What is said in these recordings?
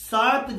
7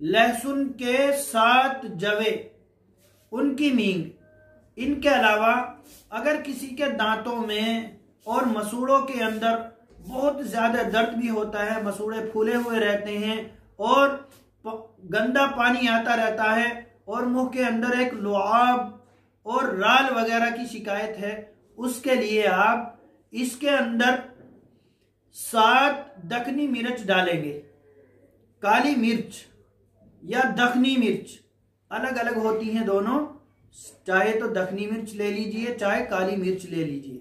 लहसुन के 7 जवे, उनकी मींग। इनके अलावा अगर किसी के दांतों में और मसूड़ों के अंदर बहुत ज्यादा दर्द भी होता है, मसूड़े फूले हुए रहते हैं और गंदा पानी आता रहता है और मुंह के अंदर एक लुआब और राल वगैरह की शिकायत है, उसके लिए आप इसके अंदर 7 दखनी मिर्च डालेंगे। काली मिर्च या दखनी मिर्च अलग अलग होती हैं दोनों, चाहे तो दखनी मिर्च ले लीजिए चाहे काली मिर्च ले लीजिए,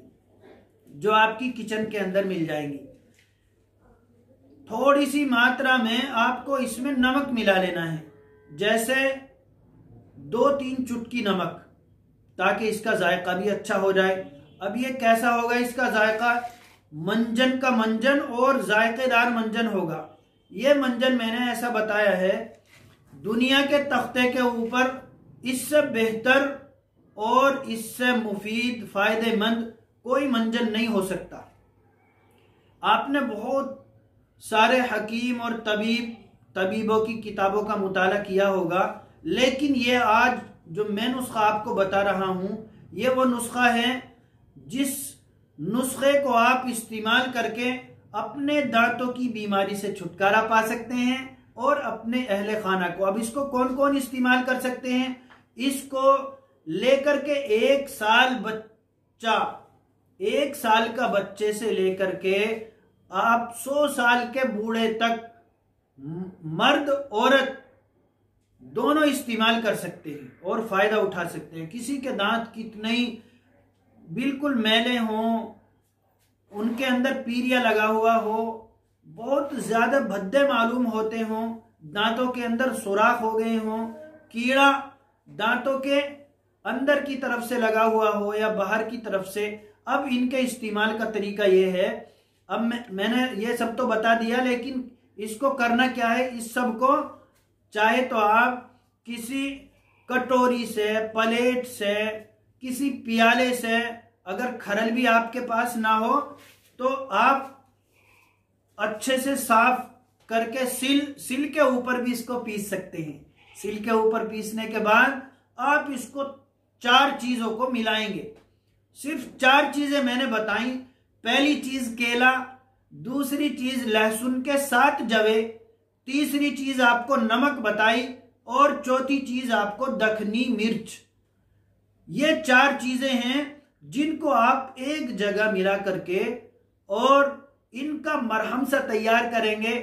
जो आपकी किचन के अंदर मिल जाएंगी। थोड़ी सी मात्रा में आपको इसमें नमक मिला लेना है, जैसे 2-3 चुटकी नमक, ताकि इसका जायका भी अच्छा हो जाए। अब ये कैसा होगा इसका जायका? मंजन का मंजन और जायकेदार मंजन होगा। ये मंजन मैंने ऐसा बताया है, दुनिया के तख्ते के ऊपर इससे बेहतर और इससे मुफीद फायदेमंद कोई मंजन नहीं हो सकता। आपने बहुत सारे हकीम और तबीबों की किताबों का मुताला किया होगा, लेकिन ये आज जो मैं नुस्खा आपको बता रहा हूं, ये वो नुस्खा है जिस नुस्खे को आप इस्तेमाल करके अपने दांतों की बीमारी से छुटकारा पा सकते हैं और अपने अहले खाना को। अब इसको कौन कौन इस्तेमाल कर सकते हैं? इसको लेकर के 1 साल बच्चा, 1 साल का बच्चे से लेकर के आप 100 साल के बूढ़े तक, मर्द औरत दोनों इस्तेमाल कर सकते हैं और फायदा उठा सकते हैं। किसी के दांत कितने ही बिल्कुल मैले हों, उनके अंदर पीरिया लगा हुआ हो, बहुत ज्यादा भद्दे मालूम होते हों, दांतों के अंदर सुराख हो गए हों, कीड़ा दांतों के अंदर की तरफ से लगा हुआ हो या बाहर की तरफ से, अब इनके इस्तेमाल का तरीका ये है। अब मैंने ये सब तो बता दिया, लेकिन इसको करना क्या है? इस सब को चाहे तो आप किसी कटोरी से, प्लेट से, किसी प्याले से, अगर खरल भी आपके पास ना हो तो आप अच्छे से साफ करके सिल के ऊपर भी इसको पीस सकते हैं। सिल के ऊपर पीसने के बाद आप इसको 4 चीजों को मिलाएंगे। सिर्फ 4 चीजें मैंने बताई। पहली चीज केला, दूसरी चीज लहसुन के 7 जवे, तीसरी चीज आपको नमक बताई और चौथी चीज आपको दखनी मिर्च। ये 4 चीजें हैं जिनको आप एक जगह मिला करके और इनका मरहम सा तैयार करेंगे,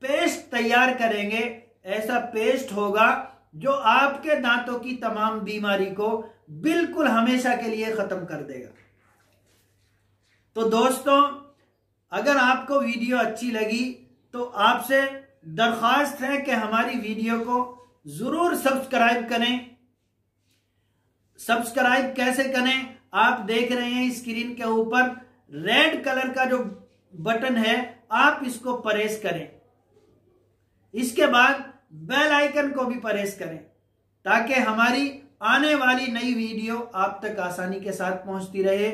पेस्ट तैयार करेंगे। ऐसा पेस्ट होगा जो आपके दांतों की तमाम बीमारी को बिल्कुल हमेशा के लिए खत्म कर देगा। तो दोस्तों, अगर आपको वीडियो अच्छी लगी तो आपसे दरख्वास्त है कि हमारी वीडियो को जरूर सब्सक्राइब करें। सब्सक्राइब कैसे करें? आप देख रहे हैं स्क्रीन के ऊपर रेड कलर का जो बटन है, आप इसको प्रेस करें। इसके बाद बेल आइकन को भी प्रेस करें, ताकि हमारी आने वाली नई वीडियो आप तक आसानी के साथ पहुंचती रहे।